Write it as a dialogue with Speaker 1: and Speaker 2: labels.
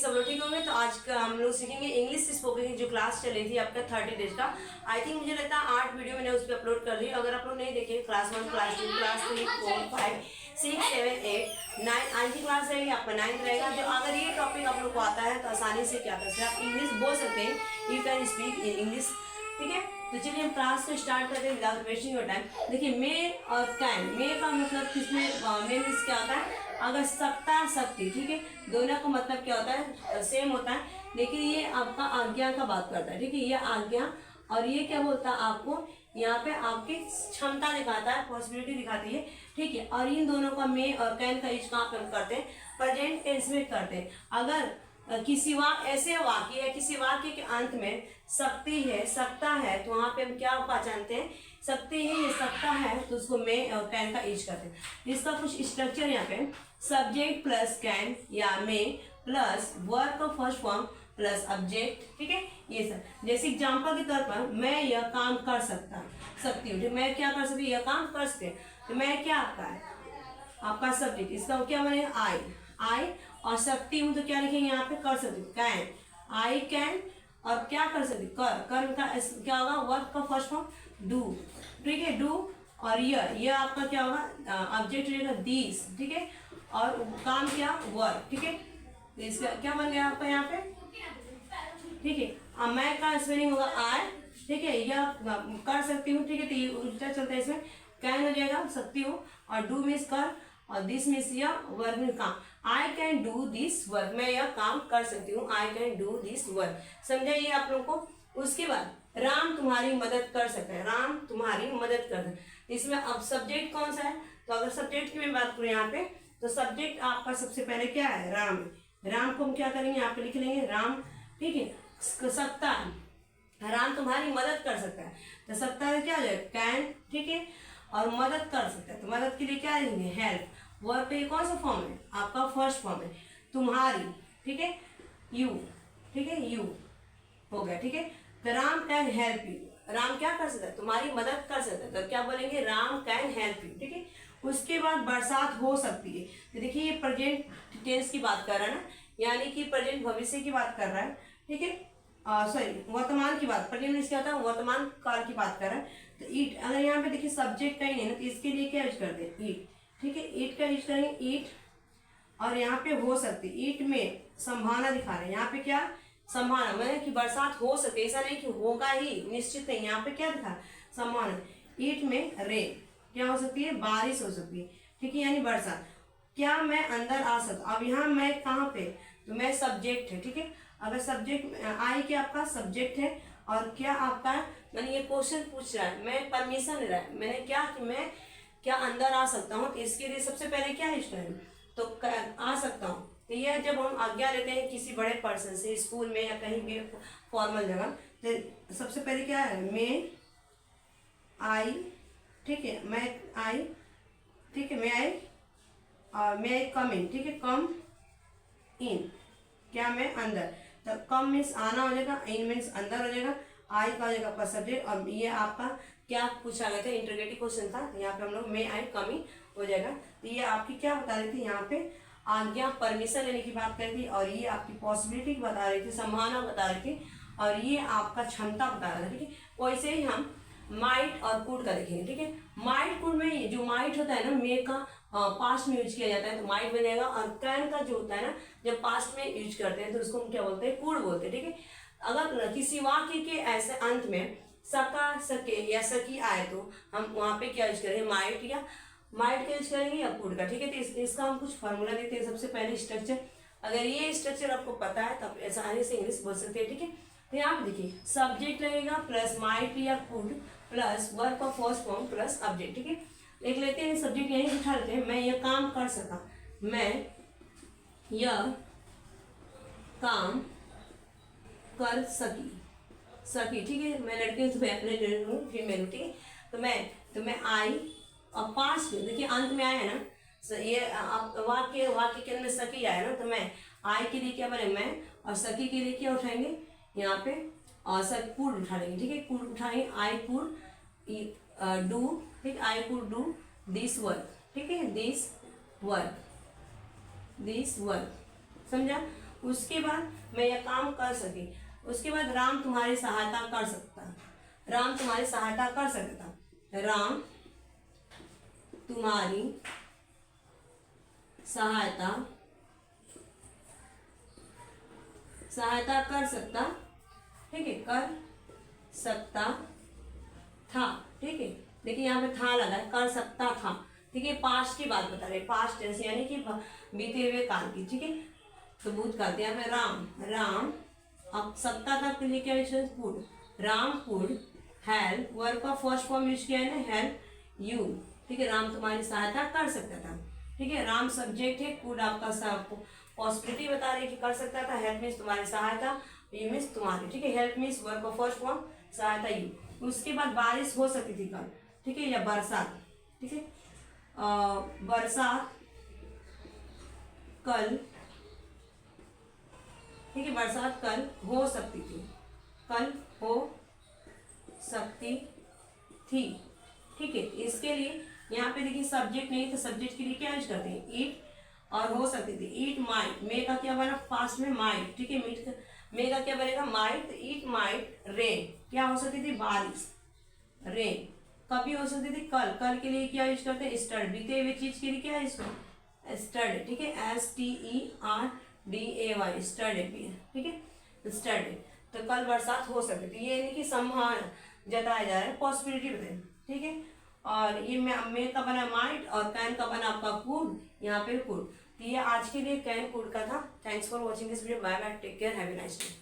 Speaker 1: सब लोग ठीक होंगे। तो आज का हम लोग सीखेंगे इंग्लिश स्पोकन की जो क्लास चल रही थी आपका 30 डेज का। आई थिंक मुझे लगता है 8 वीडियो मैंने उस पर अपलोड कर दी। अगर आप लोग नहीं देखे क्लास 1, क्लास 2, क्लास 3, 4, 5, 6, 7, 8, 9 आज की क्लास रहेगी आपका 9th रहेगा। जो अगर ये टॉपिक आप लोग को आता है तो आसानी से क्या कर सकते हैं, आप इंग्लिश बोल सकते हैं, you can speak in English. ठीक है, तो चलिए हम क्लास को स्टार्ट करते हैं विदाउट वेस्टिंग योर टाइम। देखिए मे और कैन, मे का मतलब किसमें मे मीन्स क्या होता है, अगर सकता सकती, ठीक है, दोनों का मतलब क्या होता है, सेम होता है। लेकिन ये आपका आज्ञा का बात करता है, ठीक है, ये आज्ञा और ये क्या बोलता है आपको, यहाँ पे आपकी क्षमता दिखाता है, पॉसिबिलिटी दिखाती है, ठीक है। और इन दोनों का मे और कैन का यूज कहाँ पर करते हैं, प्रेजेंट टेंस में करते हैं। अगर किसी ऐसे वाक्य या किसी वाक्य के अंत में सकती है, सकता है, तो वहां पे हम क्या पहचानते हैं, सकती है या सकता है, तो उसको मे और कैन का यूज करते हैं। इसका कुछ स्ट्रक्चर यहाँ पे, सब्जेक्ट प्लस कैन या मे प्लस वर्ब का फर्स्ट फॉर्म प्लस ऑब्जेक्ट, ठीक है, ये सब। जैसे एग्जांपल के तौर पर मैं यह काम कर सकती हूँ, मैं क्या कर सकती हूँ, यह काम कर सकते हैं, तो मैं क्या आपका है, आपका सब्जेक्ट, इसका क्या बनेगा, आई और सकती हूँ तो क्या लिखेंगे यहाँ पे, कर सकती हूँ, कैन, आई कैन, और क्या कर सकती, कर का क्या होगा, वर्ब का फर्स्ट फॉर्म डू, ठीक है, डू, और यह आपका क्या होगा, ऑब्जेक्ट रहेगा दिस, ठीक है, और काम क्या, वर्ब, ठीक है। तो इसका क्या बन गया आपका यहाँ पे, ठीक है। अब मैं का स्पेलिंग होगा आई, ठीक है, यह कर सकती हूँ, ठीक है, तो ये उल्टा चलता है, इसमें कैन हो जाएगा सकती हूँ, और डू मीन्स कर, और दिस मीन्स यह, वर्क मीन्स काम। I can do this work, मैं यह काम कर सकती हूँ, I can do this work, समझा ये आप लोगों को। उसके बाद राम तुम्हारी मदद कर सकता है, राम तुम्हारी मदद कर सकता है। इसमें अब सब्जेक्ट कौन सा है, तो अगर सब्जेक्ट की मैं बात करूँ यहाँ पे, तो सब्जेक्ट आपका सबसे पहले क्या है, राम। राम को हम क्या करेंगे, यहाँ पे लिख लेंगे राम, ठीक है, सकता है, राम तुम्हारी मदद कर सकता है, तो सकता है क्या हो जाएगा, कैन, ठीक है, और मदद कर सकता है, तो मदद के लिए क्या लिखेंगे, हेल्प। वर्ब पे कौन सा फॉर्म है, आपका फर्स्ट फॉर्म है, तुम्हारी, ठीक है, यू, ठीक है, यू हो गया, ठीक है। तो Ram can help you, Ram क्या कर सकता है, तुम्हारी मदद कर सकता है, तो क्या बोलेंगे, राम कैन हेल्प यू, ठीक है। उसके बाद बरसात हो सकती है, तो देखिए ये प्रेजेंट टेंस की बात कर रहा है ना, यानी कि प्रेजेंट भविष्य की बात कर रहा है, ठीक है, सॉरी वर्तमान की बात, प्रेजेंट क्या होता है, वर्तमान काल की बात कर रहा है। तो ईट, अगर यहाँ पे देखिए सब्जेक्ट कहीं नहीं ना, तो इसके लिए क्या यूज करते हैं, ईट, ठीक है, ईट का यूज करेंगे, ईट, और यहाँ पे हो सकती, ईट में संभावना दिखा रहे हैं, यहाँ पे क्या संभावना, मतलब कि बरसात हो सकती है, ऐसा नहीं कि होगा ही, निश्चित नहीं, यहाँ पे क्या दिखा, संभावना। ईट में रेन, क्या हो सकती है, बारिश हो सकती है, ठीक है, यानी बरसात। क्या मैं अंदर आ सकता, अब यहाँ मैं कहाँ पे, तो मैं सब्जेक्ट है, ठीक है, अगर सब्जेक्ट आई क्या आपका सब्जेक्ट है, और क्या आपका, मैंने ये क्वेश्चन पूछ रहा है, मैं परमिशन ले रहा है, मैंने क्या कि मैं क्या अंदर आ सकता हूँ, तो इसके लिए सबसे पहले क्या यूज करें, तो आ सकता हूँ। तो यह जब हम आज्ञा लेते हैं किसी बड़े पर्सन से, स्कूल में या कहीं भी फॉर्मल जगह, तो सबसे पहले क्या है, मैं आई, ठीक है, मैं आई, ठीक है, मैं आई, और मैं कम इन, ठीक है, कम इन, क्या मैं अंदर, तो कम मीन्स आना हो जाएगा, इन मीन्स अंदर हो जाएगा, आई का हो जाएगा आपका सब्जेक्ट, और ये आपका क्या पूछा गया था, इंटरोगेटिव क्वेश्चन था, तो यहाँ पे हम लोग मे आई कमिंग हो जाएगा। तो ये आपकी क्या बता रही थी, यहाँ पे आज्ञा परमिशन लेने की बात कर रही थी, और ये आपकी पॉसिबिलिटी बता रही थी, संभावना बता रही थी, और ये आपका क्षमता बता रहा था, ठीक है। वैसे ही हम माइट और कुड का देखेंगे, ठीक है। माइट कुड में जो माइट होता है ना, मे का पास्ट में यूज किया जाता है, तो माइट बनेगा, और कैन का जो होता है ना, जब पास्ट में यूज करते हैं तो उसको हम क्या बोलते हैं, कुड बोलते हैं, ठीक है। अगर किसी वाक्य के ऐसे अंत में सका, सके या सकी आए, तो हम वहाँ पे क्या यूज करेंगे, माइट या माइट का यूज करेंगे या कुड का, ठीक है। तो इसका हम कुछ फॉर्मूला देते हैं। सबसे पहले स्ट्रक्चर, अगर ये स्ट्रक्चर आपको पता है तो आप आसानी से इंग्लिश बोल सकते हैं, ठीक है। तो यहाँ पे देखिए सब्जेक्ट लगेगा प्लस माइट या कुड प्लस वर्ब का फर्स्ट फॉर्म प्लस ऑब्जेक्ट, ठीक है। लिख लेते हैं, सब्जेक्ट यहीं उठा लेते हैं, मैं यह काम कर सका, मैं यह काम कर सकी, ठीक है, मैं लड़की हूँ तो मैं अपने हूँ, फीमेल हूँ, ठीक है। तो मैं आई, और पास में देखिए अंत में आया है ना, ये वाक्य के अंदर सकी आया ना, तो मैं आई के लिए क्या बने, मैं, और सकी के लिए क्या उठाएंगे यहाँ पे, और सर कुड उठा लेंगे, ठीक है, कुड उठाएंगे, आई कुड डू, ठीक, I could do this work, ठीक है, दिस वर्क, समझा। उसके बाद मैं यह काम कर सके, उसके बाद राम तुम्हारी सहायता कर सकता, राम तुम्हारी सहायता कर सकता, राम तुम्हारी सहायता कर सकता, ठीक है, कर सकता था, ठीक है। देखिए यहाँ पे था लगा है, कर सकता था, ठीक है। पास्ट की बात बता रहे, पास्ट टेंस यानी कि बीते हुए काल की, ठीक है। तो भूतकाल यहाँ पे राम अब सकता था के लिए क्या use, could, Ram could help, verb का फर्स्ट फॉर्म यूज किया है ना, हेल्प यू, ठीक है। राम तुम्हारी सहायता कर सकता था, ठीक है। राम सब्जेक्ट है, कुड आपका सब पॉसिबिलिटी बता रहे कि कर सकता था, हेल्प मीन्स तुम्हारी सहायता, यू मीन्स तुम्हारी, ठीक है। हेल्प मीन्स वर्ब का फर्स्ट फॉर्म, सहायता यू। उसके बाद बारिश हो सकती थी कल, ठीक है, या बरसात, ठीक है। बरसात कल, ठीक है, बरसात कल हो सकती थी, कल हो सकती थी, ठीक है। इसके लिए यहाँ पे देखिए सब्जेक्ट नहीं, तो सब्जेक्ट के लिए क्या यूज करते हैं, इट, और हो सकती थी इट माइट, मे का क्या बना पास्ट में माइट, ठीक है। मे का क्या बनेगा माइट, इट माइट रेन, क्या हो सकती थी बारिश, रेन। कभी हो सकती थी कल, कल के लिए क्या यूज करते हैं, स्टड, बीते हुए चीज के लिए क्या यूज करते, स्टड, ठीक है, STERDAY, स्टड, ठीक है, स्टड। तो कल बरसात हो सकती थी, ये नहीं कि संभावना जताया जा रहा है, पॉसिबिलिटी बताए, ठीक है। और ये मे का बना माइट, और कैन का बना आपका कुड, यहाँ पे कुड। तो ये आज के लिए कैन कुड का था। Thanks for watching this video, bye bye, take care, have a nice day.